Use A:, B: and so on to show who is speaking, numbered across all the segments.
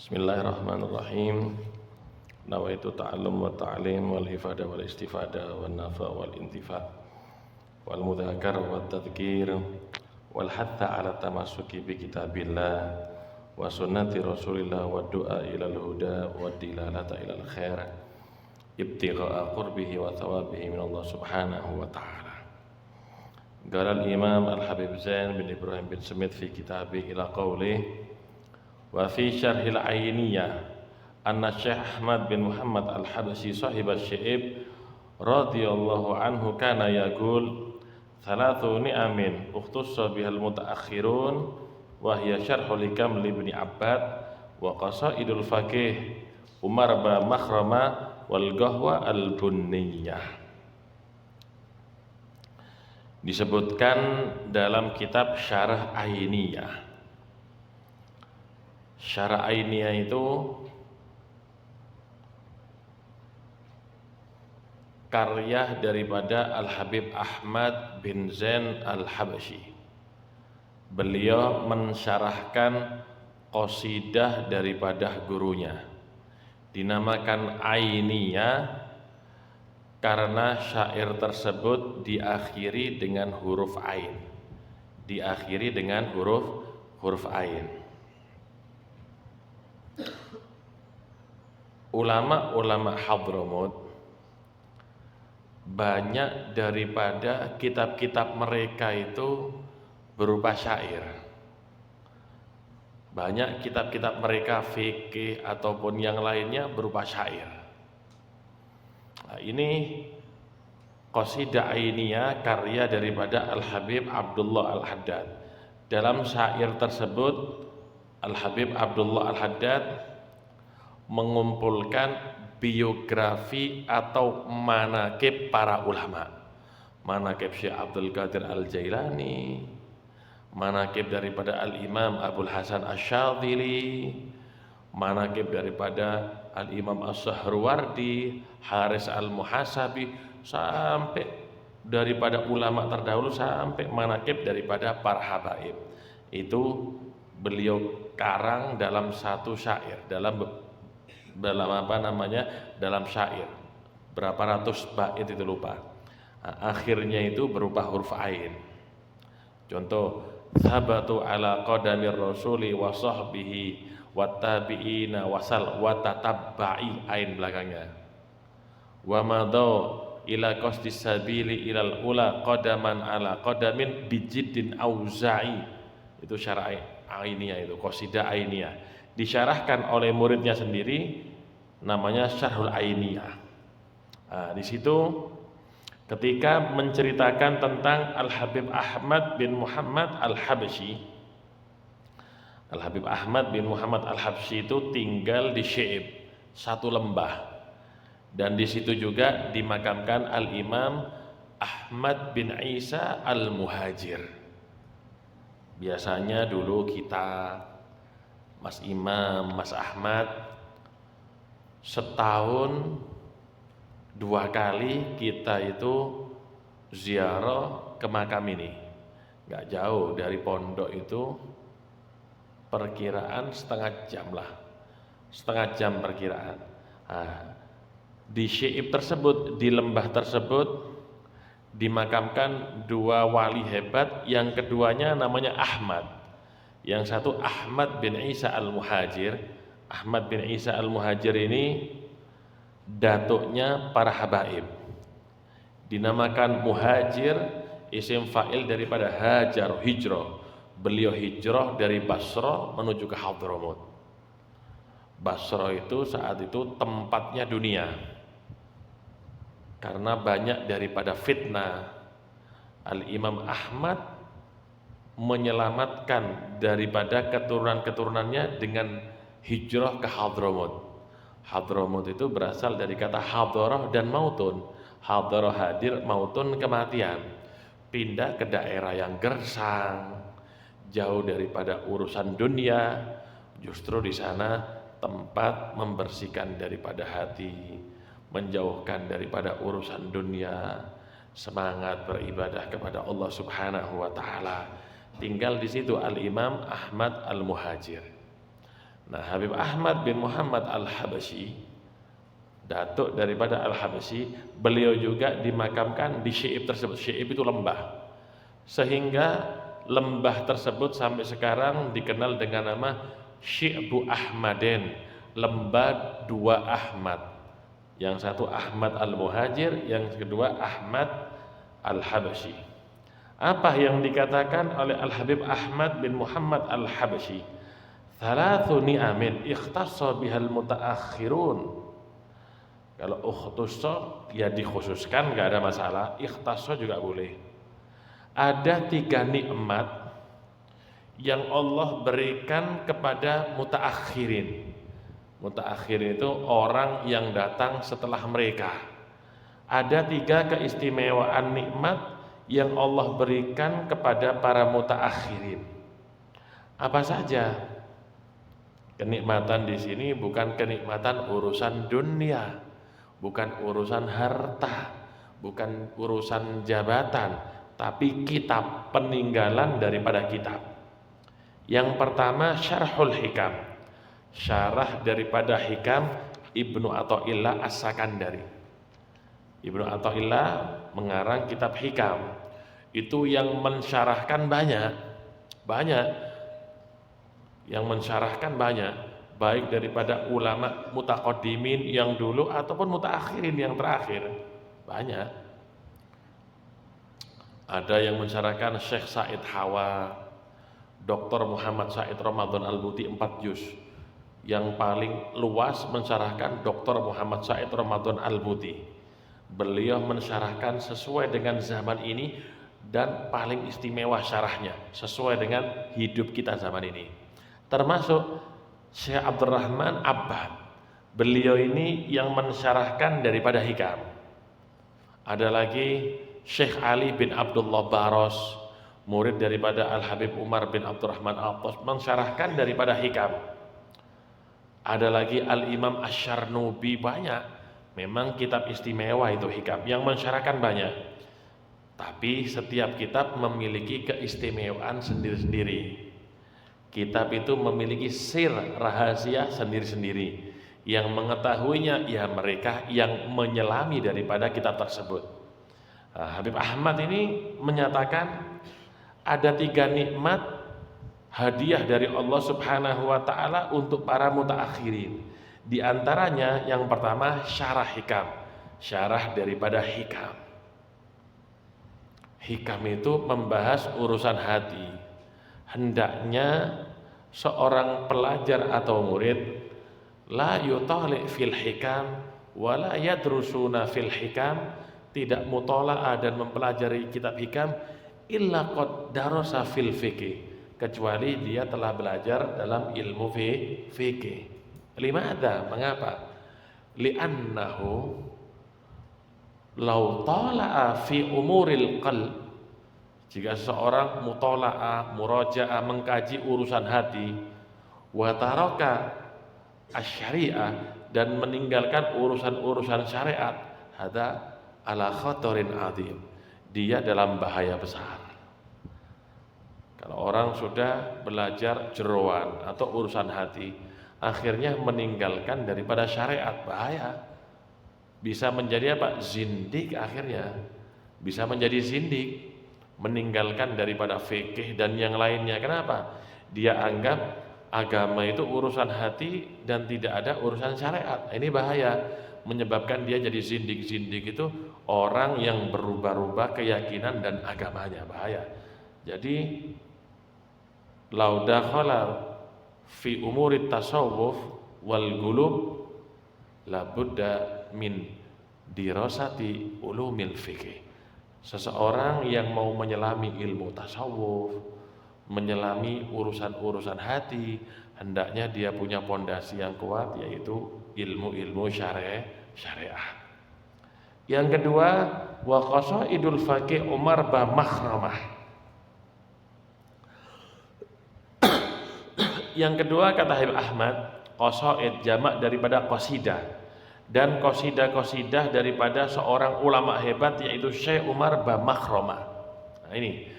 A: Bismillahirrahmanirrahim. Nawaitu ta'allum wa ta'lim wal ifada wal istifada wal nafa wal intifa wal mudhakar wal tadhkir wal hatha ala tamassuki bi kitabillah wa sunnati rasulillah wa du'a ilal huda wa dilalata ilal khair ibtigha'a qurbihi wa thawabihi min Allah subhanahu wa ta'ala. Qala al-imam al-habib Zain bin Ibrahim bin Smith fi kitabih ila qawlih wa fi syarhil ainiyah anna Syekh Ahmad bin Muhammad al-Habsyi sahib asy-Syi'ib radhiyallahu anhu kana yaqul thalathu ni'amin ukhtussa bihal mutaakhirun wa hiya syarhu likam libni Abbad wa qasaidul faqih Umar ba Makhrama wal Ghahwa al-Bunniyah. Disebutkan dalam kitab Syarah Ainiyah. Syarah Ainiyah itu karya daripada Al-Habib Ahmad bin Zain Al-Habsyi. Beliau mensyarahkan qasidah daripada gurunya. Dinamakan Ainiyah karena syair tersebut diakhiri dengan huruf ain. Diakhiri dengan huruf ain. Ulama-ulama Hadramut banyak daripada kitab-kitab mereka itu berupa syair. Banyak kitab-kitab mereka fikih ataupun yang lainnya berupa syair. Nah, ini qasidah ainiyah karya daripada Al-Habib Abdullah Al-Haddad. Dalam syair tersebut Al-Habib Abdullah Al-Haddad mengumpulkan biografi atau manaqib para ulama. Manaqib Syekh Abdul Qadir Al-Jailani, manaqib daripada Al-Imam Abul Hasan Asy-Syadzili, manaqib daripada Al-Imam As-Sahrawardi, Haris Al-Muhasabi, sampai daripada ulama terdahulu sampai manaqib daripada para habaib. Itu beliau karang dalam satu syair, dalam syair berapa ratus bait itu lupa. Nah, akhirnya itu berupa huruf ain. Contoh, sabatu ala qadamir rasuli wa sahbihi wa tabi'ina wasal wa tatabba'i, ain belakangnya. Wa madau ila qasdis sabili ilal ula qadaman ala qadamin bijiddin auza'i. Itu syarah ainiyah, itu qasidah ainiyah. Disyarahkan oleh muridnya sendiri, namanya Syarhul Ainiyah. Nah, di situ ketika menceritakan tentang Al-Habib Ahmad bin Muhammad Al-Habsyi. Al-Habib Ahmad bin Muhammad Al-Habsyi itu tinggal di Syi'ib, satu lembah. Dan di situ juga dimakamkan Al-Imam Ahmad bin Isa Al-Muhajir. Biasanya dulu kita, Mas Imam, Mas Ahmad, setahun 2 kali kita itu ziarah ke makam ini. Gak jauh dari pondok itu, perkiraan setengah jam lah, setengah jam perkiraan. Nah, di Syi'ib tersebut, di lembah tersebut dimakamkan 2 wali hebat. Yang keduanya namanya Ahmad. Yang satu Ahmad bin Isa Al-Muhajir. Ahmad bin Isa Al-Muhajir ini datuknya para habaib. Dinamakan Muhajir, isim fa'il daripada hajar, hijrah. Beliau hijrah dari Basrah menuju ke Hadramut. Basrah itu saat itu tempatnya dunia, karena banyak daripada fitnah. Al-Imam Ahmad menyelamatkan daripada keturunan-keturunannya dengan hijrah ke Hadramut. Hadramut itu berasal dari kata hadarah dan mautun. Hadarah hadir, mautun kematian. Pindah ke daerah yang gersang, jauh daripada urusan dunia. Justru di sana tempat membersihkan daripada hati, menjauhkan daripada urusan dunia, semangat beribadah kepada Allah Subhanahu wa taala. Tinggal di situ Al-Imam Ahmad Al-Muhajir. Nah, Habib Ahmad bin Muhammad Al-Habsyi, datuk daripada Al-Habsyi, beliau juga dimakamkan di Syi'ib tersebut. Syi'ib itu lembah. Sehingga lembah tersebut sampai sekarang dikenal dengan nama Syi'bu Ahmaden, lembah dua Ahmad. Yang satu Ahmad Al-Muhajir, yang kedua Ahmad Al-Habsyi. Apa yang dikatakan oleh Al-Habib Ahmad bin Muhammad Al-Habsyi? Thalathu ni'amin ikhtassa bihal mutaakhirun. Kalau ukhtussa ya dikhususkan, gak ada masalah. Ikhtassa juga boleh. Ada 3 nikmat yang Allah berikan kepada mutaakhirin. Mutaakhirin itu orang yang datang setelah mereka. Ada 3 keistimewaan nikmat yang Allah berikan kepada para mutaakhirin. Apa saja? Kenikmatan di sini bukan kenikmatan urusan dunia, bukan urusan harta, bukan urusan jabatan, tapi kitab, peninggalan daripada kitab. Yang pertama Syarhul Hikam, syarah daripada Hikam Ibnu Athaillah As-Sakandari. Ibnu Athaillah mengarang kitab Hikam. Itu yang mensyarahkan banyak. Yang mensyarahkan banyak, baik daripada ulama mutaqaddimin yang dulu ataupun mutaakhirin yang terakhir. Banyak. Ada yang mensyarahkan Syekh Said Hawa, Dr. Muhammad Said Ramadan Al-Buti 4 juz. Yang paling luas mensyarahkan Dr. Muhammad Said Ramadan Al-Buti. Beliau mensyarahkan sesuai dengan zaman ini dan paling istimewa syarahnya, sesuai dengan hidup kita zaman ini. Termasuk Syekh Abdurrahman Abbad. Beliau ini yang mensyarahkan daripada Hikam. Ada lagi Syekh Ali bin Abdullah Baros, murid daripada Al-Habib Umar bin Abdurrahman Al-Tos, mensyarahkan daripada Hikam. Ada lagi Al-Imam Asy-Syarnubi, banyak. Memang kitab istimewa itu Hikam, yang mensyarahkan banyak. Tapi setiap kitab memiliki keistimewaan sendiri-sendiri. Kitab itu memiliki sir, rahasia sendiri-sendiri. Yang mengetahuinya ya mereka yang menyelami daripada kitab tersebut. Nah, Habib Ahmad ini menyatakan ada 3 nikmat hadiah dari Allah Subhanahu wa taala untuk para mutaakhirin. Di antaranya yang pertama syarah Hikam, syarah daripada Hikam. Hikam itu membahas urusan hati. Hendaknya seorang pelajar atau murid la yutali' fil hikam wa la yadrusuna fil hikam, tidak mutola'ah dan mempelajari kitab Hikam illa qad darasa fil fiqih, kecuali dia telah belajar dalam ilmu fikih. Limadha? Mengapa? Li'annahu law tala'a fi umuril qalb, jika seorang mutola'ah, murajaah, mengkaji urusan hati, wa taraka asy-syari'ah, dan meninggalkan urusan-urusan syariat, hada ala khatarin adzim, dia dalam bahaya besar. Kalau orang sudah belajar jeroan atau urusan hati, akhirnya meninggalkan daripada syariat, bahaya. Bisa menjadi apa? Zindik akhirnya. Bisa menjadi zindik, meninggalkan daripada fikih dan yang lainnya. Kenapa? Dia anggap agama itu urusan hati dan tidak ada urusan syariat. Ini bahaya, menyebabkan dia jadi zindik. Zindik itu orang yang berubah-ubah keyakinan dan agamanya, bahaya. Jadi lau dakhala fi umurit tasawuf wal gulub labudda min dirasati ulumil fikih. Seseorang yang mau menyelami ilmu tasawuf, menyelami urusan-urusan hati, hendaknya dia punya pondasi yang kuat, yaitu ilmu-ilmu syariah. Yang kedua, wa qasaidul faqih Umar ba Makhramah. Yang kedua kata Habib Ahmad, qasaid jamak daripada qasidah, dan qasidah-qasidah daripada seorang ulama hebat, yaitu Syekh Umar ba Makhramah. Nah, ini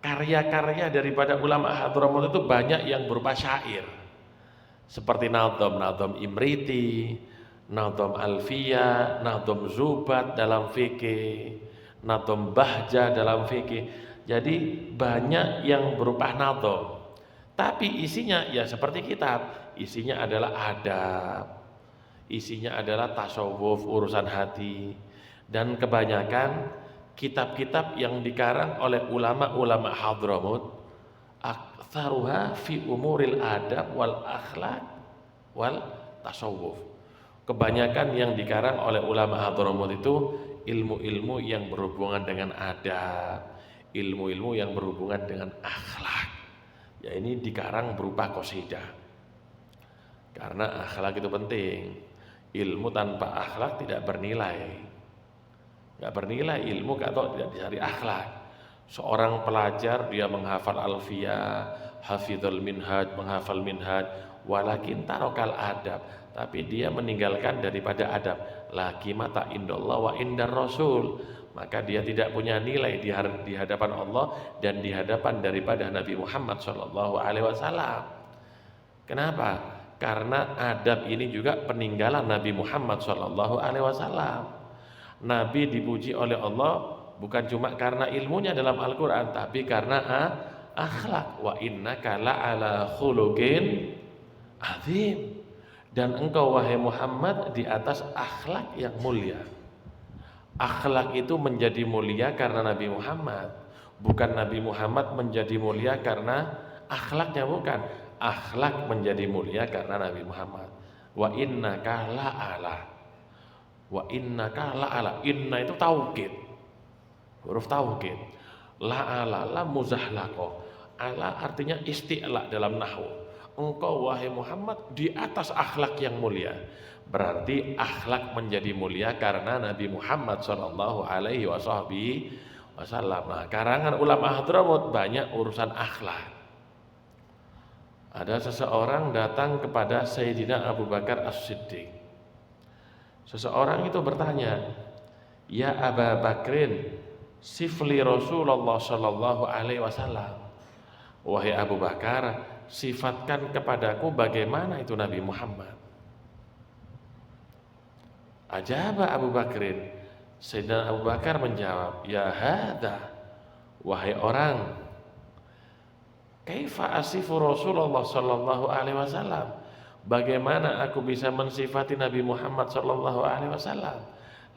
A: karya-karya daripada ulama Hadramaut itu banyak yang berupa syair. Seperti Nadham Imriti, Nadham Alfiyah, Nadham Zubat dalam fikih, Nadham Bahjah dalam fikih. Jadi banyak yang berupa nadham. Tapi isinya ya seperti kitab, isinya adalah adab, isinya adalah tasawuf, urusan hati. Dan kebanyakan kitab-kitab yang dikarang oleh ulama-ulama Hadramut aktsaruha fi umuril adab wal akhlak wal tasawuf. Kebanyakan yang dikarang oleh ulama Hadramut itu ilmu-ilmu yang berhubungan dengan adab, ilmu-ilmu yang berhubungan dengan akhlak. Ya ini dikarang berupa qasidah. Karena akhlak itu penting. Ilmu tanpa akhlak tidak bernilai. Enggak bernilai ilmu kalau tidak dicari akhlak. Seorang pelajar dia menghafal Alfiyah, hafizul minhaj, menghafal minhaj, walakin tarokal adab, tapi dia meninggalkan daripada adab. Laki mata indallah wa indar rasul, maka dia tidak punya nilai di hadapan Allah dan di hadapan daripada Nabi Muhammad SAW. Kenapa? Karena adab ini juga peninggalan Nabi Muhammad SAW. Nabi dipuji oleh Allah bukan cuma karena ilmunya dalam Al-Quran, tapi karena akhlak. Wa innaka la'ala khuluqin azim. Dan engkau wahai Muhammad di atas akhlak yang mulia. Akhlak itu menjadi mulia karena Nabi Muhammad, bukan Nabi Muhammad menjadi mulia karena akhlaknya, bukan. Akhlak menjadi mulia karena Nabi Muhammad. Wa innaka la'ala. Wa innaka la'ala. Inna itu taukid, huruf taukid. La'ala la muzahlaqah. Ala artinya isti'la dalam nahwu. Engkau wahai Muhammad di atas akhlak yang mulia. Berarti akhlak menjadi mulia karena Nabi Muhammad sallallahu alaihi wasallam. Nah, karangan ulama Hadramut banyak urusan akhlak. Ada seseorang datang kepada Sayyidina Abu Bakar As-Siddiq. Seseorang itu bertanya, "Ya Aba Bakrin, sifli Rasulullah sallallahu alaihi wasallam." Wahai Abu Bakar, sifatkan kepadaku bagaimana itu Nabi Muhammad. Ajaba Abu Bakrin, Sayyidina Abu Bakar menjawab, "Ya hada, wahai orang, kaifa asifu Rasulullah sallallahu alaihi wasallam? Bagaimana aku bisa mensifati Nabi Muhammad sallallahu alaihi wasallam?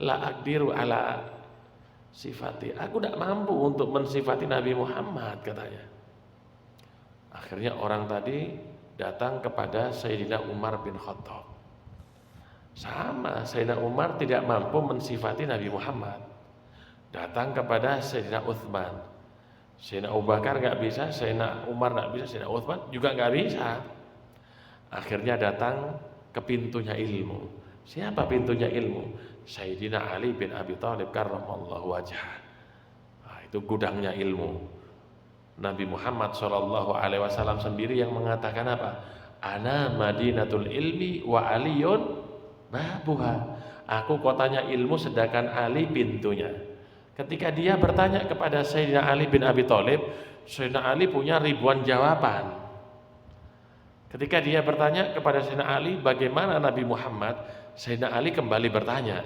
A: La aqdiru ala sifati. Aku tidak mampu untuk mensifati Nabi Muhammad," katanya. Akhirnya orang tadi datang kepada Sayyidina Umar bin Khattab. Sama, Sayyidina Umar tidak mampu mensifati Nabi Muhammad. Datang kepada Sayyidina Uthman. Sayyidina Abu Bakar nggak bisa, Sayyidina Umar nggak bisa, Sayyidina Uthman juga nggak bisa. Akhirnya datang ke pintunya ilmu. Siapa pintunya ilmu? Sayyidina Ali bin Abi Thalib karramallahu wajhah. Nah, itu gudangnya ilmu. Nabi Muhammad SAW sendiri yang mengatakan apa? Ana madinatul ilmi wa aliyun babuha. Aku kotanya ilmu sedangkan Ali pintunya. Ketika dia bertanya kepada Sayyidina Ali bin Abi Thalib, Sayyidina Ali punya ribuan jawaban. Ketika dia bertanya kepada Sayyidina Ali bagaimana Nabi Muhammad, Sayyidina Ali kembali bertanya,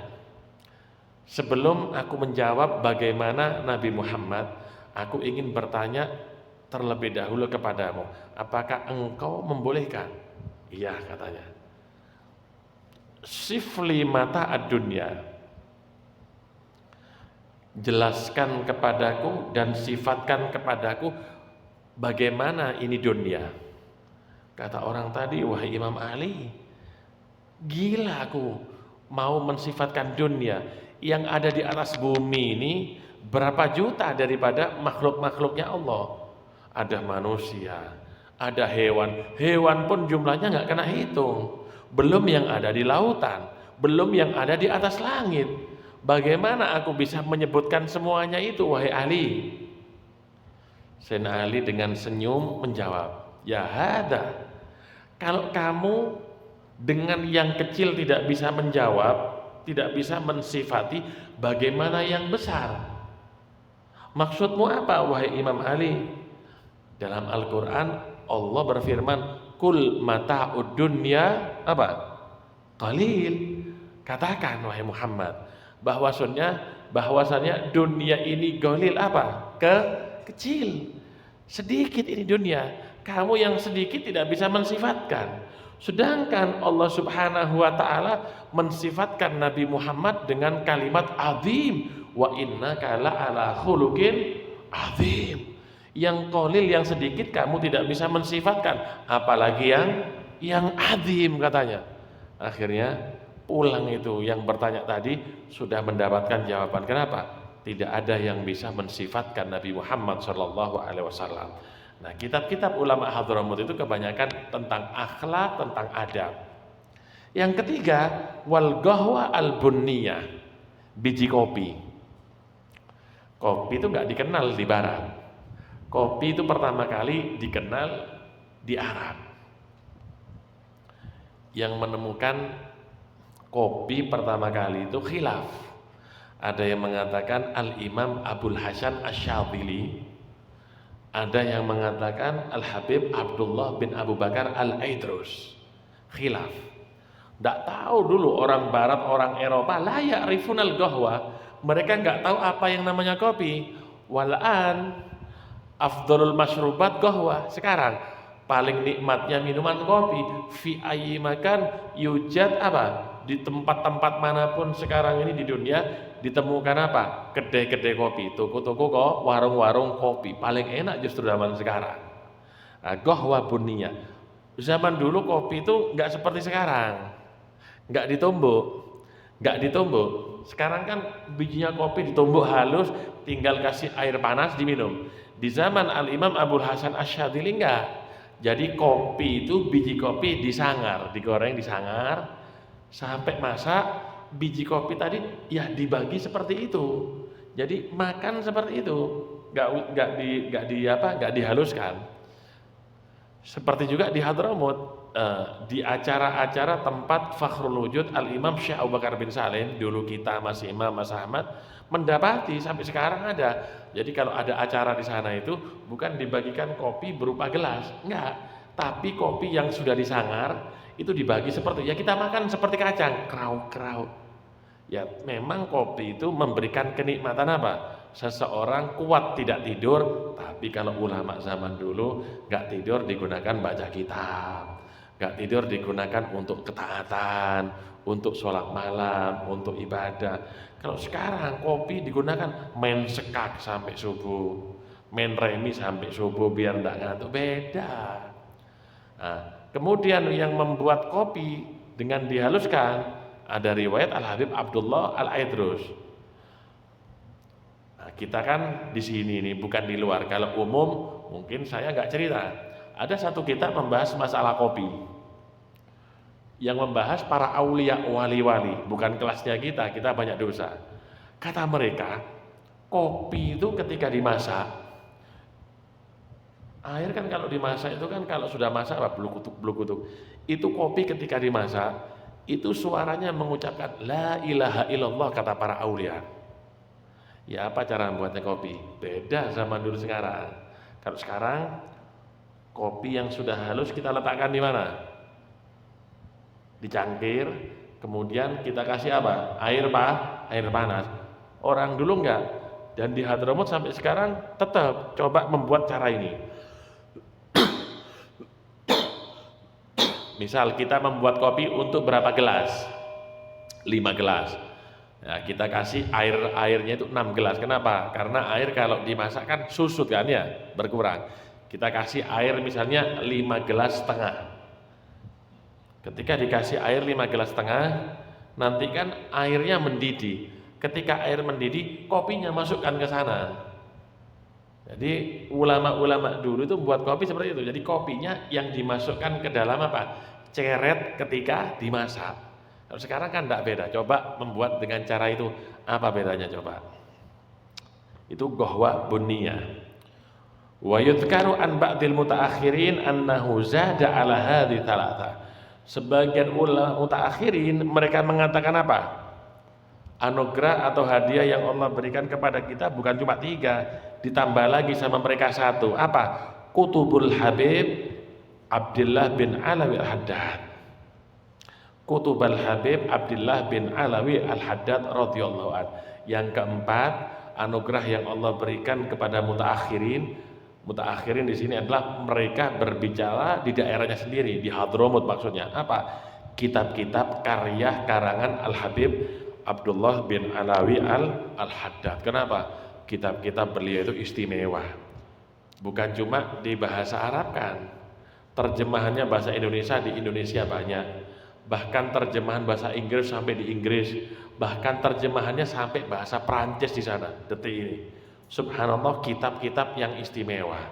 A: "Sebelum aku menjawab bagaimana Nabi Muhammad, aku ingin bertanya terlebih dahulu kepadamu, apakah engkau membolehkan?" Iya, katanya. Sifli mata ad-dunya, jelaskan kepadaku dan sifatkan kepadaku bagaimana ini dunia. Kata orang tadi, "Wahai Imam Ali, gila aku mau mensifatkan dunia yang ada di atas bumi ini berapa juta daripada makhluk-makhluknya Allah. Ada manusia, ada hewan, hewan pun jumlahnya nggak kena hitung. Belum yang ada di lautan, belum yang ada di atas langit. Bagaimana aku bisa menyebutkan semuanya itu, wahai Ali?" Sayyidina Ali dengan senyum menjawab, "Ya hada, kalau kamu dengan yang kecil tidak bisa menjawab, tidak bisa mensifati, bagaimana yang besar? Maksudmu apa, wahai Imam Ali?" Dalam Al-Quran Allah berfirman, kul mata'ud dunya apa? Qalil. Katakan wahai Muhammad, bahwasanya dunia ini qalil apa? Kecil. Sedikit ini dunia. Kamu yang sedikit tidak bisa mensifatkan. Sedangkan Allah Subhanahu wa taala mensifatkan Nabi Muhammad dengan kalimat azim, wa innaka la'ala khuluqin azim. Yang qalil, yang sedikit kamu tidak bisa mensifatkan, apalagi yang azim katanya. Akhirnya pulang itu yang bertanya tadi sudah mendapatkan jawaban. Kenapa? Tidak ada yang bisa mensifatkan Nabi Muhammad sallallahu alaihi wasallam. Nah, kitab-kitab ulama Hadramut itu kebanyakan tentang akhlak, tentang adab. Yang ketiga, wal qahwa al bunniyah, biji kopi. Kopi itu nggak dikenal di barat. Kopi itu pertama kali dikenal di Arab. Yang menemukan kopi pertama kali itu khilaf. Ada yang mengatakan Al-Imam Abul Hasan Asy-Syadzili, ada yang mengatakan Al-Habib Abdullah bin Abu Bakar Al-Aidrus. Khilaf. Tidak tahu dulu orang barat, orang Eropa, la ya'rifunal qahwa. Mereka nggak tahu apa yang namanya kopi. Wal'an afdhalul masyrubat qahwa. Sekarang paling nikmatnya minuman kopi. Fi ayyi makan yujad apa? Di tempat-tempat manapun sekarang ini di dunia ditemukan apa? Kedai-kedai kopi, toko-toko kok, warung-warung kopi. Paling enak justru zaman sekarang. Nah, qahwa bunniyah. Zaman dulu kopi itu nggak seperti sekarang. Nggak ditumbuk. Sekarang kan bijinya kopi ditumbuk halus, tinggal kasih air panas diminum. Di zaman Al-Imam Abul Hasan Asy-Syadzili enggak. Jadi kopi itu, biji kopi disangar, digoreng disangar sampai masak. Biji kopi tadi ya dibagi seperti itu. Jadi makan seperti itu, nggak dihaluskan. Seperti juga di Hadramut, di acara-acara tempat Fakhrul Wujud Al-Imam Syekh Abu Bakar bin Salim, dulu kita masih Imam Mas Ahmad, mendapati sampai sekarang ada. Jadi kalau ada acara di sana itu bukan dibagikan kopi berupa gelas, enggak, tapi kopi yang sudah disangar itu dibagi seperti ya kita makan seperti kacang, krauk-krauk. Ya memang kopi itu memberikan kenikmatan apa? Seseorang kuat tidak tidur, tapi kalau ulama zaman dulu nggak tidur digunakan baca kitab, nggak tidur digunakan untuk ketaatan, untuk sholat malam, untuk ibadah. Kalau sekarang kopi digunakan main sekak sampai subuh, main remi sampai subuh biar nggak ngantuk, beda. Nah, kemudian yang membuat kopi dengan dihaluskan ada riwayat Al-Habib Abdullah Al-Aidrus. Nah, kita kan di sini nih, bukan di luar. Kalau umum mungkin saya nggak cerita. Ada satu kitab membahas masalah kopi, yang membahas para aulia wali-wali, bukan kelasnya kita banyak dosa. Kata mereka, kopi itu ketika dimasak, air kan kalau dimasak itu kan kalau sudah masak apa bluk-kutuk. Itu kopi ketika dimasak itu suaranya mengucapkan la ilaha illallah kata para aulia. Ya apa cara membuatnya kopi? Beda zaman dulu sekarang. Kalau sekarang kopi yang sudah halus kita letakkan di mana? Di cangkir, kemudian kita kasih apa? Air panas. Orang dulu enggak. Dan di Hadramut sampai sekarang tetap coba membuat cara ini. Misal kita membuat kopi untuk berapa gelas? 5 gelas. Nah, kita kasih airnya itu 6 gelas. Kenapa? Karena air kalau dimasak kan susut kan ya, berkurang. Kita kasih air misalnya 5 gelas setengah. Ketika dikasih air 5 gelas setengah, nanti kan airnya mendidih. Ketika air mendidih, kopinya masukkan ke sana. Jadi ulama-ulama dulu itu buat kopi seperti itu. Jadi kopinya yang dimasukkan ke dalam apa? Ceret ketika dimasak. Kalau sekarang kan tidak beda. Coba membuat dengan cara itu, apa bedanya coba? Itu qahwa bunniyah. Wa yudhkaru an ba'dil mutaakhirin annahu zada ala hadhi thalatha. Sebagian ulama mutaakhirin mereka mengatakan apa? Anugerah atau hadiah yang Allah berikan kepada kita bukan cuma 3, ditambah lagi sama mereka 1. Apa? Kutubul Habib Abdullah bin Alawi Al-Haddad. Kutubal Habib Abdullah bin Alawi Al-Haddad radhiyallahu an. Yang keempat, anugerah yang Allah berikan kepada mutaakhirin. Mutaakhirin di sini adalah mereka berbicara di daerahnya sendiri, di Hadramut maksudnya. Apa? Kitab-kitab karya karangan Al-Habib Abdullah bin Alawi Al-Haddad. Kenapa? Kitab-kitab beliau itu istimewa. Bukan cuma di bahasa Arab kan. Terjemahannya bahasa Indonesia di Indonesia banyak. Bahkan terjemahan bahasa Inggris sampai di Inggris. Bahkan terjemahannya sampai bahasa Prancis di sana detik ini. Subhanallah, kitab-kitab yang istimewa.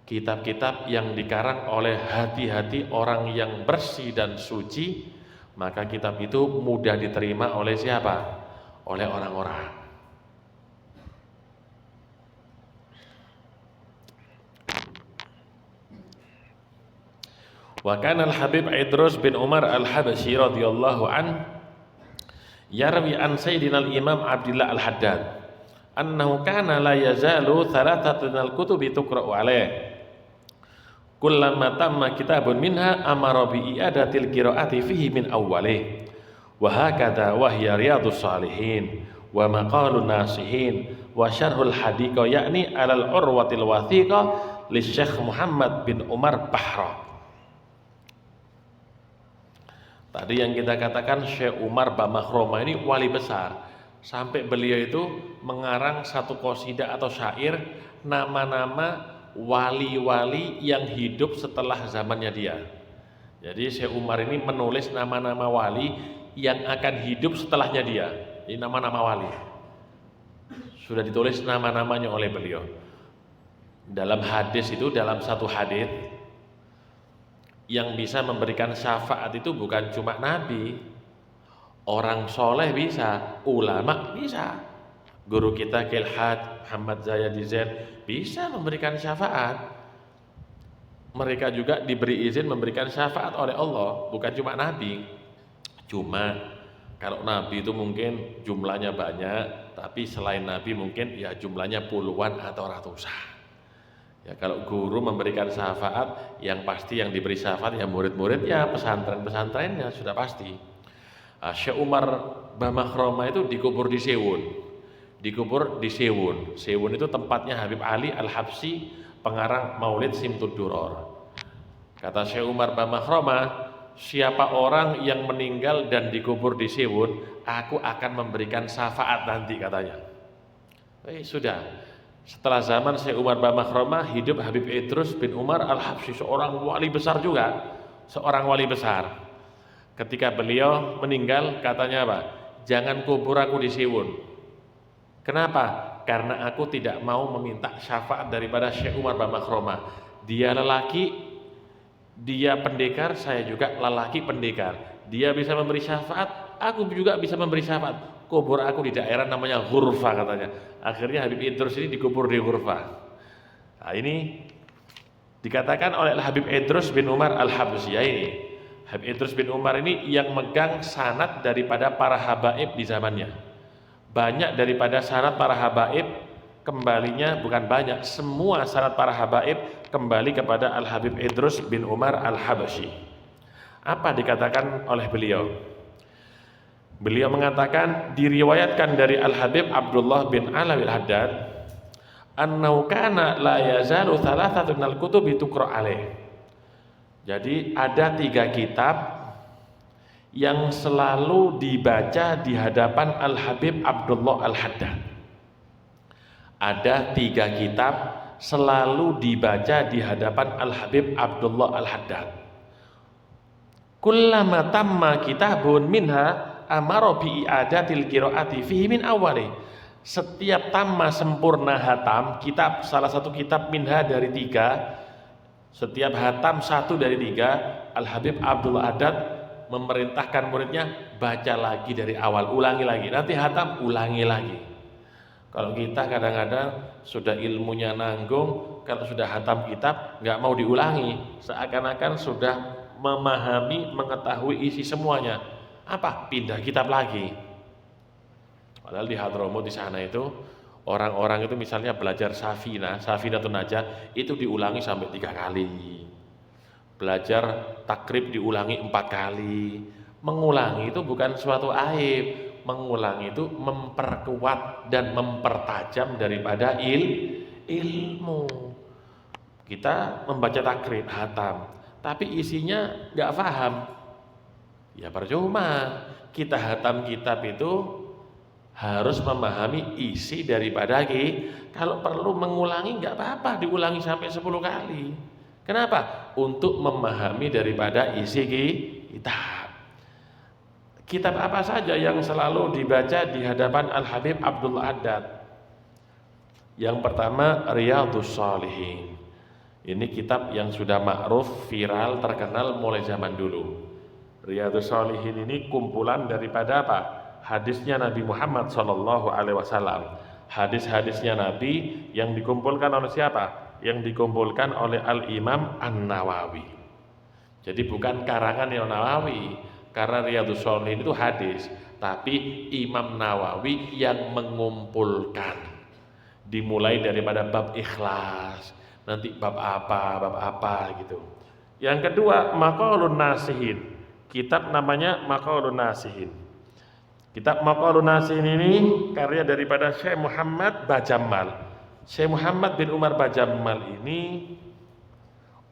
A: Kitab-kitab yang dikarang oleh hati-hati orang yang bersih dan suci. Maka kitab itu mudah diterima oleh siapa? Oleh orang-orang. Wa kana al-Habib Idrus bin Umar al-Habasyi radhiyallahu an yarwi an Sayyidina al-Imam Abdullah al-Haddad annahu kana la yazalu thalathatun al-kutubi tuqra'u alaih kullama tamma kitabun minha amara bi i'adatil qira'ati fihi min awwalih wa hakadha wa hiya riyadhus shalihin wa maqalun nasihin wa syarhul hadiqah yakni alal urwatil wathiqah li Syekh Muhammad bin Umar Bahra. Tadi yang kita katakan Syekh Umar Bamakhroma ini wali besar. Sampai beliau itu mengarang satu qasidah atau syair nama-nama wali-wali yang hidup setelah zamannya dia. Jadi Syekh Umar ini menulis nama-nama wali yang akan hidup setelahnya dia. Ini nama-nama wali. Sudah ditulis nama-namanya oleh beliau. Dalam hadis itu, dalam satu hadis, yang bisa memberikan syafaat itu bukan cuma nabi, orang soleh bisa, ulama bisa, guru kita Kilhad Muhammad Zayadi Zain bisa memberikan syafaat. Mereka juga diberi izin memberikan syafaat oleh Allah, bukan cuma nabi. Cuma kalau nabi itu mungkin jumlahnya banyak, tapi selain nabi mungkin ya jumlahnya puluhan atau ratusan. Ya, kalau guru memberikan syafaat, yang pasti yang diberi syafaat ya murid-murid ya pesantren-pesantrennya sudah pasti. Syekh Umar Bamakhroma itu dikubur di Sewun. Dikubur di Sewun. Sewun itu tempatnya Habib Ali Al-Habsyi, pengarang Maulid Simtud Duror. Kata Syekh Umar Bamakhroma, siapa orang yang meninggal dan dikubur di Sewun, aku akan memberikan syafaat nanti katanya. Sudah. Setelah zaman Syekh Umar Bamakhroma hidup Habib Idrus bin Umar Al-Habsyi, seorang wali besar juga, seorang wali besar. Ketika beliau meninggal katanya apa? Jangan kubur aku di Sewun. Kenapa? Karena aku tidak mau meminta syafaat daripada Syekh Umar Bamakhroma. Dia lelaki, dia pendekar, saya juga lelaki pendekar. Dia bisa memberi syafaat, aku juga bisa memberi syafaat. Kubur aku di daerah namanya Ghurfa katanya. Akhirnya Habib Idrus ini dikubur di Ghurfa. Nah, ini dikatakan oleh Habib Idrus bin Umar Al-Habsyi ini. Habib Idrus bin Umar ini yang megang sanad daripada para habaib di zamannya. Banyak daripada sanad para habaib kembalinya, bukan banyak, semua sanad para habaib kembali kepada Al-Habib Idrus bin Umar Al-Habsyi. Apa dikatakan oleh beliau? Beliau mengatakan, diriwayatkan dari Al-Habib Abdullah bin Alawi Al-Haddad annahu kana la yazalu thalathatun al-kutubi tuqra alaih. Jadi ada 3 kitab yang selalu dibaca di hadapan Al-Habib Abdullah Al-Haddad. Ada 3 kitab selalu dibaca di hadapan Al-Habib Abdullah Al-Haddad. Kullama tamma kitabun minha amara bi i'adatil qiraati fihi min awwali. Setiap tamma sempurna hatam, kitab salah satu kitab minha dari 3, setiap hatam 1 dari 3, Al-Habib Abdullah Haddad memerintahkan muridnya baca lagi dari awal, ulangi lagi, nanti hatam ulangi lagi. Kalau kita kadang-kadang sudah ilmunya nanggung, kalau sudah hatam kitab nggak mau diulangi, seakan-akan sudah memahami, mengetahui isi semuanya. Apa? Pindah kitab lagi. Padahal di Hadramut di sana itu orang-orang itu misalnya belajar Safinatun Najah itu diulangi sampai 3 kali. Belajar takrib diulangi 4 kali. Mengulangi itu bukan suatu aib. Mengulangi itu memperkuat dan mempertajam daripada ilmu. Kita membaca takrib, hatam, tapi isinya nggak paham, ya percuma. Kita hatam kitab itu harus memahami isi daripada kalau perlu mengulangi nggak apa-apa, diulangi sampai 10 kali. Kenapa? Untuk memahami daripada isi kitab. Kitab apa saja yang selalu dibaca di hadapan Al-Habib Abdul Haddad? Yang pertama Riyadhus Shalihin. Ini kitab yang sudah ma'ruf, viral, terkenal mulai zaman dulu. Riyadhus Shalihin ini kumpulan daripada apa? Hadisnya Nabi Muhammad SAW. Hadis-hadisnya Nabi yang dikumpulkan oleh siapa? Yang dikumpulkan oleh Al-Imam An-Nawawi. Jadi bukan karangan Imam Nawawi, karena Riyadhus Shalihin itu hadis, tapi Imam Nawawi yang mengumpulkan. Dimulai daripada bab ikhlas, nanti bab apa gitu. Yang kedua Maqalun Nasihin. Kitab namanya Maqalun Nasihin. Kitab Maqalun Nasihin ini karya daripada Syekh Muhammad Bajamal. Syekh Muhammad bin Umar Bajamal ini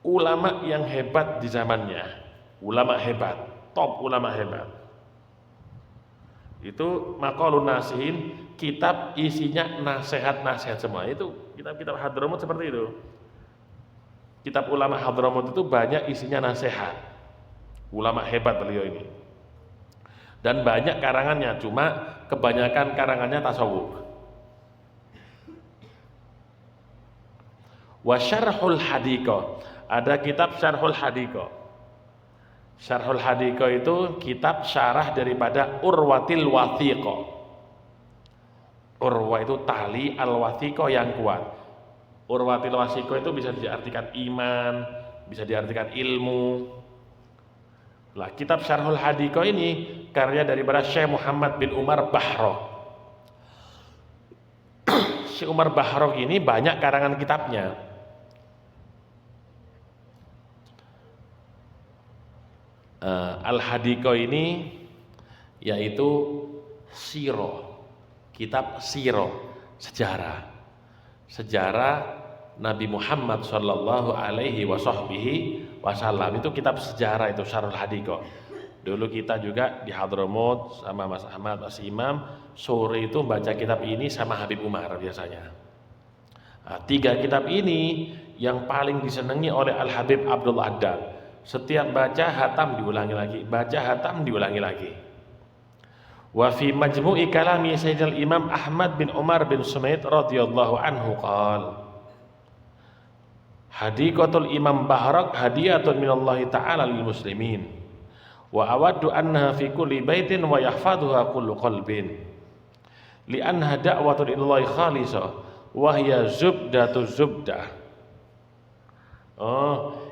A: ulama yang hebat di zamannya. Ulama hebat, top ulama hebat. Itu Maqalun Nasihin, kitab isinya nasihat-nasihat semua. Itu kitab-kitab Hadramut seperti itu. Kitab ulama Hadramut itu banyak isinya nasihat. Ulama hebat beliau ini. Dan banyak karangannya, cuma kebanyakan karangannya tasawuf. Wa Syarhul Hadiqah. Ada kitab Syarhul Hadiqah. Syarhul Hadiqah itu kitab syarah daripada Urwatil Wathiqah. Urwa itu tali, al-wathiqah yang kuat. Urwatil Wathiqah itu bisa diartikan iman, bisa diartikan ilmu. Lah, kitab Syarhul Hadiqah ini karya daripada Syekh Muhammad bin Umar Bahrok. Syekh Umar Bahrok ini banyak karangan kitabnya. Al-Hadiqah ini yaitu siro, kitab siro, sejarah Nabi Muhammad Shallallahu Alaihi Wasallam. Itu kitab sejarah, itu Syarhul Hadiqah. Dulu kita juga di Hadramut sama Mas Ahmad, Mas Imam, sore itu baca kitab ini sama Habib Umar biasanya. Nah, 3 kitab ini yang paling disenangi oleh Al-Habib Abdul Haddad. Setiap baca hatam diulangi lagi, baca hatam diulangi lagi. Wa fi majmu'i kalami Sayyidil Imam Ahmad bin Umar bin Sumaid radhiyallahu anhu qala Hadiqatul Imam Bahrok hadiyatun minallahi ta'ala lil muslimin wa awaddu annaha fi kulli baitin wa yahfaduha kullu qalbin li anha da'watun ilallahi khalisah wa hiya zubdatuz zubdah.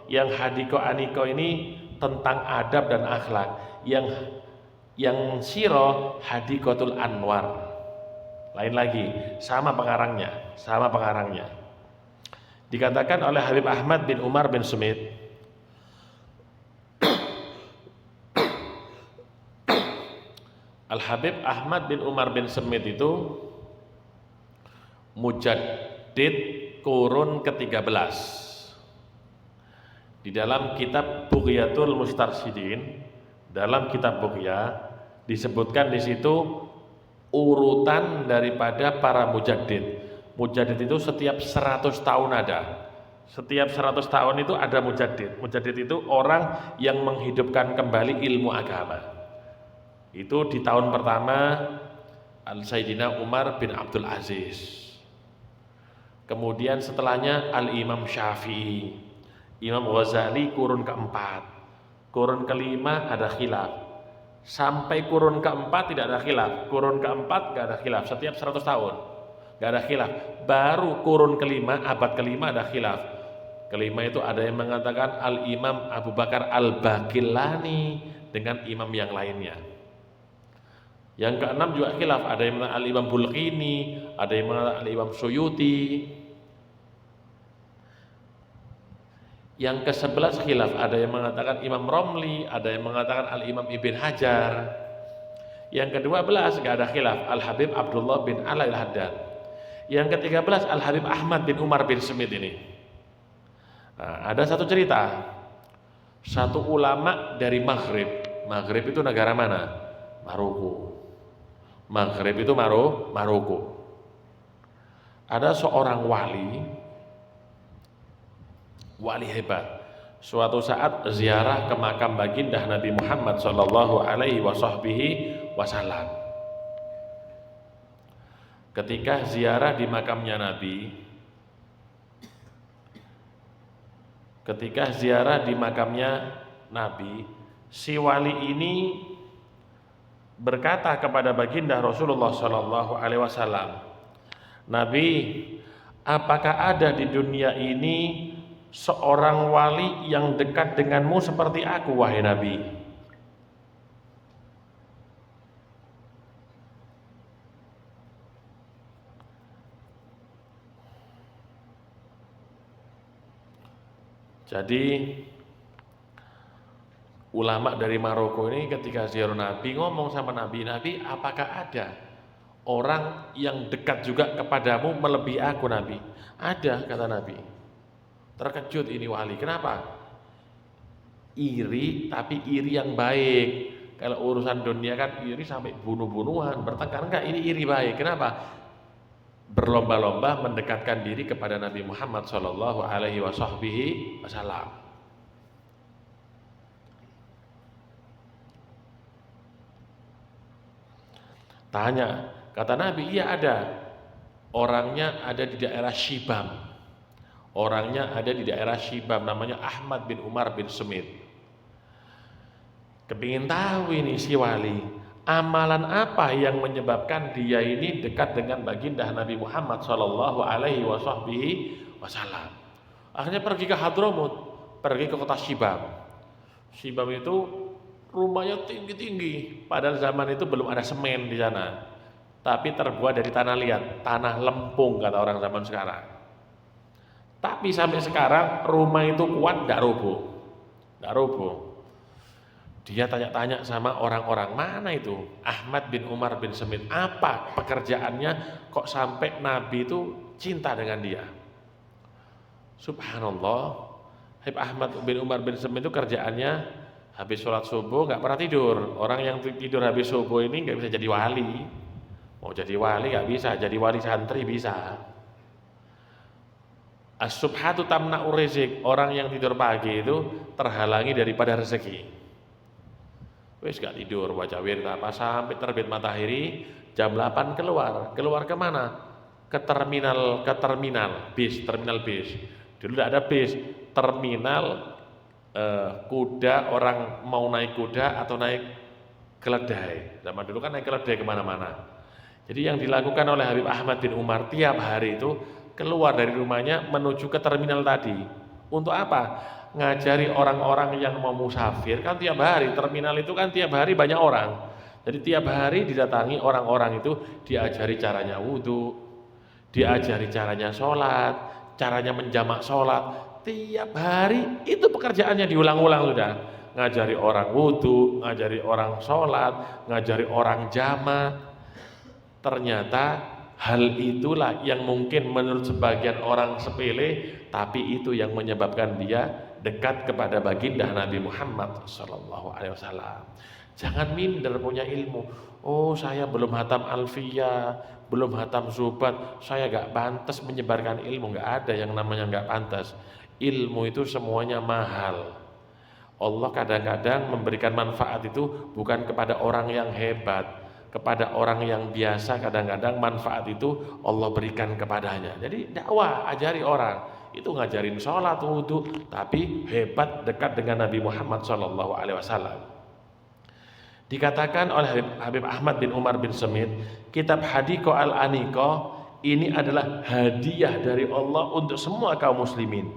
A: Yang Hadiqah Aniko ini tentang adab dan akhlak. Yang siro Hadiqatul Anwar. Lain lagi, sama pengarangnya. Dikatakan oleh Habib Ahmad bin Umar bin Sumit, Al-Habib Ahmad bin Umar bin Sumit itu mujaddid kurun ke-13. Di dalam kitab Bughyatul Mustarsyidin, dalam kitab Bughya disebutkan di situ urutan daripada para mujaddid. Mujaddid itu setiap 100 tahun ada. Setiap 100 tahun itu ada mujaddid. Mujaddid itu orang yang menghidupkan kembali ilmu agama. Itu di tahun pertama Al-Sayyidina Umar bin Abdul Aziz. Kemudian setelahnya Al-Imam Syafi'i, Imam Ghazali kurun keempat, kurun kelima ada khilaf, sampai kurun keempat tidak ada khilaf, kurun keempat gak ada khilaf, setiap 100 tahun gak ada khilaf, baru kurun kelima, abad kelima ada khilaf. Kelima itu ada yang mengatakan Al-Imam Abu Bakar Al-Baqillani dengan imam yang lainnya. Yang keenam juga khilaf, ada yang mengatakan Al-Imam Bulqini, ada yang mengatakan Al-Imam Suyuti. Yang ke-11 khilaf, ada yang mengatakan Imam Romli, ada yang mengatakan Al-Imam Ibn Hajar. Yang ke-12 nggak ada khilaf, Al-Habib Abdullah bin Ala Al-Haddad. Yang ke-13 Al-Habib Ahmad bin Umar bin Smith ini. Nah, ada satu cerita, satu ulama dari Maghrib. Maghrib itu negara mana? Maroko. Maghrib itu Maroko. Ada seorang wali hebat. Suatu saat ziarah ke makam baginda Nabi Muhammad sallallahu alaihi wasallam. Ketika ziarah di makamnya Nabi, si wali ini berkata kepada baginda Rasulullah sallallahu alaihi wasallam, "Nabi, apakah ada di dunia ini seorang wali yang dekat denganmu seperti aku, wahai Nabi?" Jadi ulama dari Maroko ini ketika ziarah Nabi ngomong sama Nabi, "Nabi, apakah ada orang yang dekat juga kepadamu melebihi aku, Nabi?" "Ada," kata Nabi. Terkejut ini wali. Kenapa? Iri, tapi iri yang baik. Kalau urusan dunia kan iri sampai bunuh-bunuhan, bertengkar. Enggak, ini iri baik. Kenapa? Berlomba-lomba mendekatkan diri kepada Nabi Muhammad sallallahu alaihi wasallam. Tanya, kata Nabi, "Iya ada. Orangnya ada di daerah Shibam. Namanya Ahmad bin Umar bin Smith." Kepingin tahu ini si wali, amalan apa yang menyebabkan dia ini dekat dengan baginda Nabi Muhammad sallallahu alaihi wasallam. Akhirnya pergi ke Hadramut, pergi ke kota Shibam. Shibam itu rumahnya tinggi-tinggi, padahal zaman itu belum ada semen di sana, tapi terbuat dari tanah liat, tanah lempung kata orang zaman sekarang. Tapi sampai sekarang rumah itu kuat, tidak roboh. Dia tanya-tanya sama orang-orang, mana itu Ahmad bin Umar bin Smith, apa pekerjaannya kok sampai Nabi itu cinta dengan dia. Subhanallah, Habib Ahmad bin Umar bin Smith itu kerjaannya habis sholat subuh nggak pernah tidur. Orang yang tidur habis subuh ini nggak bisa jadi wali. Mau jadi wali nggak bisa, jadi wali santri bisa. As-subhatu tamna'ur rizq, orang yang tidur pagi itu terhalangi daripada rezeki. Wis gak tidur, baca wirid apa sampai terbit matahari, jam 8 keluar kemana? Ke terminal bis. Dulu tidak ada bis, terminal kuda, orang mau naik kuda atau naik keledai. Zaman dulu kan naik keledai kemana-mana. Jadi yang dilakukan oleh Habib Ahmad bin Umar tiap hari itu keluar dari rumahnya menuju ke terminal tadi. Untuk apa? Ngajari orang-orang yang mau musafir. Kan tiap hari, terminal itu kan tiap hari banyak orang. Jadi tiap hari didatangi orang-orang itu, diajari caranya wudhu, diajari caranya sholat, caranya menjamak sholat. Tiap hari itu pekerjaannya diulang-ulang sudah. Ngajari orang wudhu, ngajari orang sholat, ngajari orang jamak. Ternyata hal itulah yang mungkin menurut sebagian orang sepele, tapi itu yang menyebabkan dia dekat kepada baginda Nabi Muhammad sallallahu alaihi wasallam. Jangan minder punya ilmu. Oh, saya belum hatam Alfiyah, belum hatam Zubat, saya gak pantas menyebarkan ilmu. Gak ada yang namanya gak pantas. Ilmu itu semuanya mahal. Allah kadang-kadang memberikan manfaat itu bukan kepada orang yang hebat, kepada orang yang biasa. Kadang-kadang manfaat itu Allah berikan kepadanya. Jadi dakwah, ajari orang. Itu ngajarin sholat, wudhu, tapi hebat dekat dengan Nabi Muhammad SAW. Dikatakan oleh Habib Ahmad bin Umar bin Smith, kitab Hadiqah Al-Aniqah ini adalah hadiah dari Allah untuk semua kaum muslimin.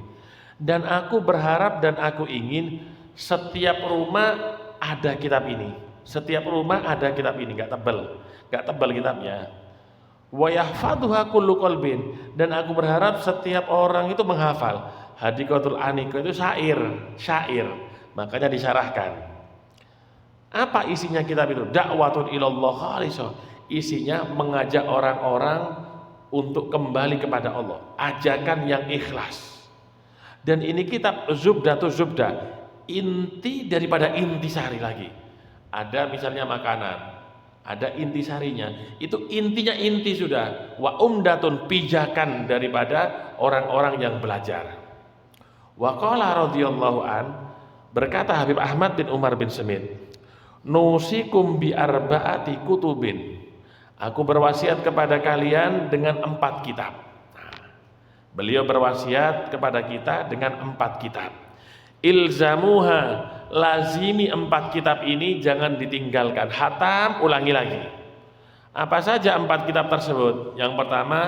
A: Dan aku berharap dan aku ingin setiap rumah ada kitab ini. Setiap rumah ada kitab ini, gak tebal kitabnya. Wa yahfaduha kullu qalbin, dan aku berharap setiap orang itu menghafal. Hadikatul Aniko itu syair. Makanya disyarahkan. Apa isinya kitab itu? Da'watun ilallah khalisah. Isinya mengajak orang-orang untuk kembali kepada Allah, ajakan yang ikhlas. Dan ini kitab Zubdatuz Zubda, inti daripada intisari lagi. Ada misalnya makanan, ada intisarinya, itu intinya inti sudah. Wa umdatun, pijakan daripada orang-orang yang belajar. Wa qala radhiyallahu an, berkata Habib Ahmad bin Umar bin Semit, nusikum bi arba'ati kutubin, aku berwasiat kepada kalian dengan 4 kitab. Beliau berwasiat kepada kita dengan 4 kitab. Ilzamuha, lazimi 4 kitab ini, jangan ditinggalkan. Hatam, ulangi lagi. Apa saja 4 kitab tersebut? Yang pertama,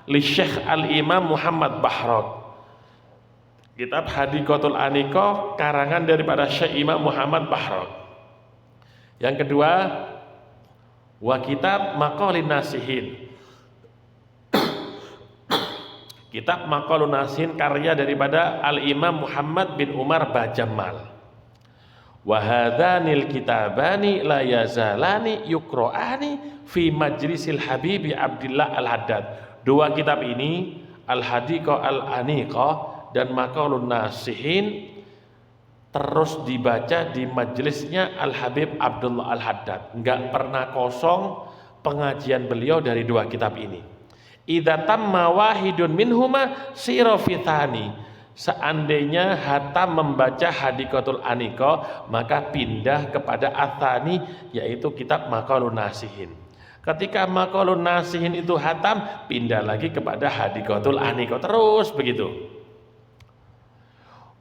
A: li Syekh Al-Imam Muhammad Bahrok, kitab Hadikatul Aniko, karangan daripada Syekh Imam Muhammad Bahrok. Yang kedua, wa kitab Maqalin Nasihin, kitab Maqalun Nasihin karya daripada Al-Imam Muhammad bin Umar Bajamal. Wa hadhanil kitabani la yazalani yuqra'ani fi majlisil Habibi Abdullah Al-Haddad. 2 kitab ini, Al-Hadiqah Al-Aniqah dan Maqalun Nasihin, terus dibaca di majelisnya Al-Habib Abdullah Al-Haddad. Enggak pernah kosong pengajian beliau dari 2 kitab ini. Idza tamma wahidun minhuma sira fithani, seandainya hatam membaca Hadikatul Aniko, maka pindah kepada athani, yaitu kitab Maqalun Nasihin. Ketika Maqalun Nasihin itu hatam, pindah lagi kepada Hadikatul Aniko, terus begitu.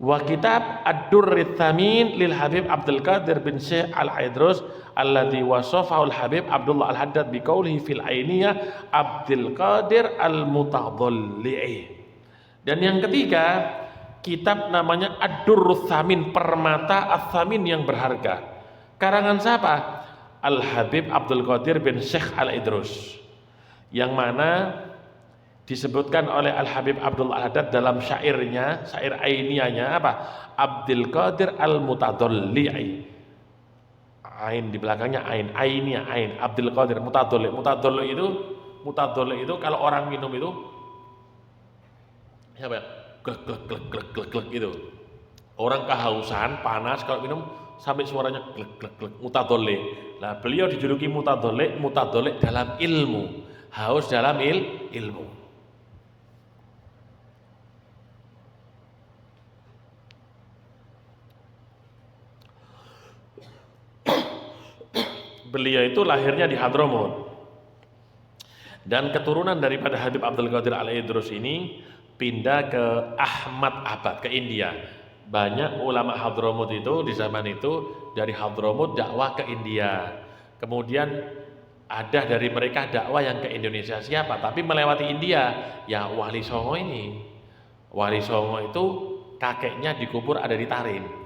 A: Wa kitab Ad-Durrut Tsamin lil Habib Abdul Qadir bin Syekh Al-Aidrus alladzi wasafahu Al-Habib Abdullah Al-Haddad biqaulihi fil Ainiyah Abdul Qadir Al-Mutadhalli. Dan yang ketiga, kitab namanya Ad-Durrut Tsamin, permata Ats-Tsamin yang berharga. Karangan siapa? Al-Habib Abdul Qadir bin Syekh Al-Aidrus, yang mana disebutkan oleh Al-Habib Abdullah Al-Haddad dalam syairnya, syair ainiyahnya apa? Abdul Qadir Al-Mutadhalli. Ain di belakangnya ain, ainiyah ain. Abdul Qadir Mutadhalli. Mutadhalli itu kalau orang minum itu apa ya? Glek glek glek glek glek glek gitu. Orang kehausan, panas, kalau minum sampai suaranya glek glek glek. Mutadhalli. Nah, beliau dijuluki Mutadhalli dalam ilmu. Haus dalam ilmu. Beliau itu lahirnya di Hadramut, dan keturunan daripada Habib Abdul Qadir Al-Aidrus ini pindah ke Ahmad Abad, ke India. Banyak ulama Hadramut itu di zaman itu dari Hadramut dakwah ke India. Kemudian ada dari mereka dakwah yang ke Indonesia. Siapa? Tapi melewati India, ya Wali Songo ini. Wali Songo itu kakeknya dikubur ada di Tarin.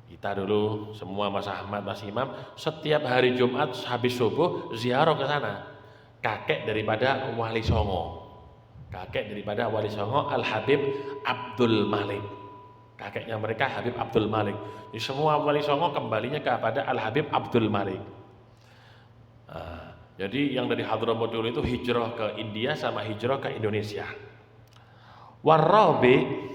A: Kita dulu semua Mas Ahmad, Mas Imam, setiap hari Jumat habis subuh ziarah ke sana. Kakek daripada Wali Songo. Kakek daripada Wali Songo Al-Habib Abdul Malik. Kakeknya mereka Habib Abdul Malik. Jadi semua Wali Songo kembalinya kepada Al-Habib Abdul Malik. Nah, jadi yang dari Hadramut dulu itu hijrah ke India sama hijrah ke Indonesia. Warabi,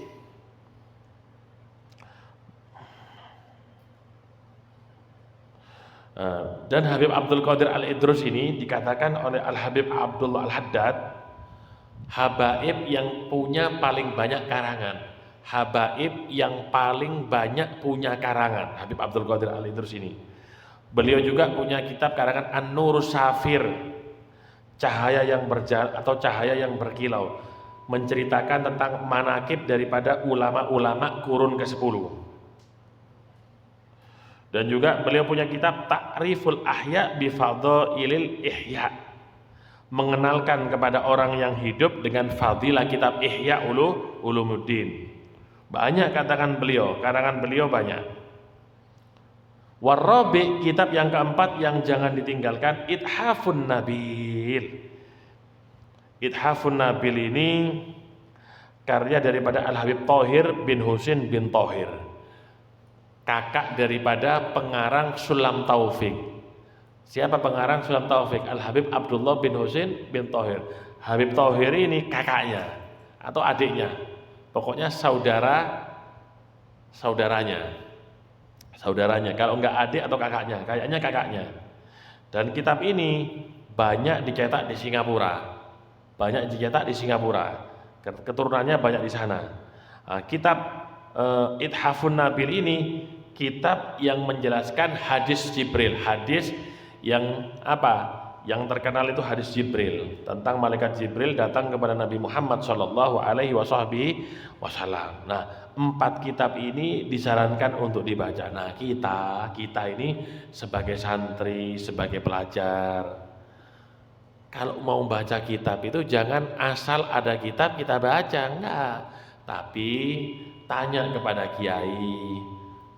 A: dan Habib Abdul Qadir Al-Aidrus ini dikatakan oleh Al-Habib Abdullah Al-Haddad habaib yang punya paling banyak karangan. Habaib yang paling banyak punya karangan, Habib Abdul Qadir Al-Aidrus ini. Beliau juga punya kitab karangan An-Nur Safir, cahaya yang atau cahaya yang berkilau, menceritakan tentang manakib daripada ulama-ulama kurun ke-10. Dan juga beliau punya kitab Ta'riful Ahya bi Fadhailil Ihya, mengenalkan kepada orang yang hidup dengan fadilah kitab Ihya Ulumuddin. Banyak karangan beliau banyak. Warabi, kitab yang keempat yang jangan ditinggalkan, Ithafun Nabil. Ithafun Nabil ini karya daripada Al-Habib Thohir bin Husin bin Thohir, kakak daripada pengarang Sulam Taufik. Siapa pengarang Sulam Taufik? Al-Habib Abdullah bin Husin bin Thohir. Habib Thohir ini kakaknya atau adiknya, pokoknya saudaranya, kalau enggak adik atau kakaknya, kayaknya kakaknya. Dan kitab ini banyak dicetak di Singapura, keturunannya banyak di sana. Kitab Ithafun Nabil ini kitab yang menjelaskan hadis Jibril, hadis yang apa? Yang terkenal itu hadis Jibril, tentang malaikat Jibril datang kepada Nabi Muhammad Shallallahu Alaihi Wasallam. Nah, 4 kitab ini disarankan untuk dibaca. Nah, kita ini sebagai santri, sebagai pelajar, kalau mau baca kitab itu jangan asal ada kitab kita baca, enggak. Tapi tanya kepada kiai,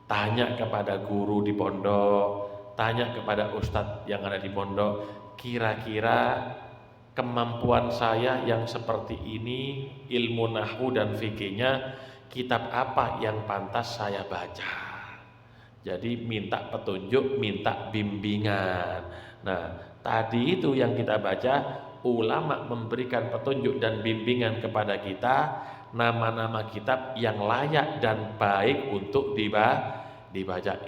A: tanya kepada guru di pondok, tanya kepada ustadz yang ada di pondok, kira-kira kemampuan saya yang seperti ini, ilmu nahwu dan fikihnya, kitab apa yang pantas saya baca. Jadi minta petunjuk, minta bimbingan. Nah, tadi itu yang kita baca, ulama memberikan petunjuk dan bimbingan kepada kita, nama-nama kitab yang layak dan baik untuk dibaca.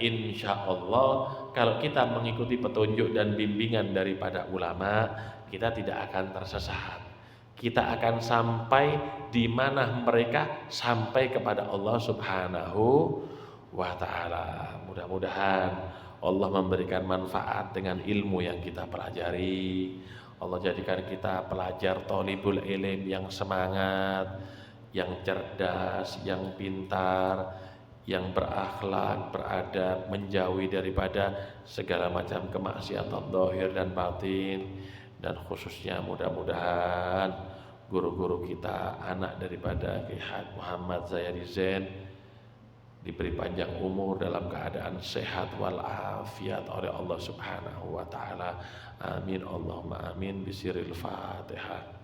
A: Insya Allah kalau kita mengikuti petunjuk dan bimbingan daripada ulama, kita tidak akan tersesat. Kita akan sampai di mana mereka sampai kepada Allah Subhanahu wa ta'ala. Mudah-mudahan Allah memberikan manfaat dengan ilmu yang kita pelajari. Allah jadikan kita pelajar thalibul ilm yang semangat, yang cerdas, yang pintar, yang berakhlak, beradab, menjauhi daripada segala macam kemaksiatan zahir dan batin. Dan khususnya mudah-mudahan guru-guru kita, anak daripada Kiai Haji Muhammad Zayadi Zain, diberi panjang umur dalam keadaan sehat walafiat oleh Allah Subhanahu wa ta'ala. Amin Allahumma amin. Bisiril Fatihah.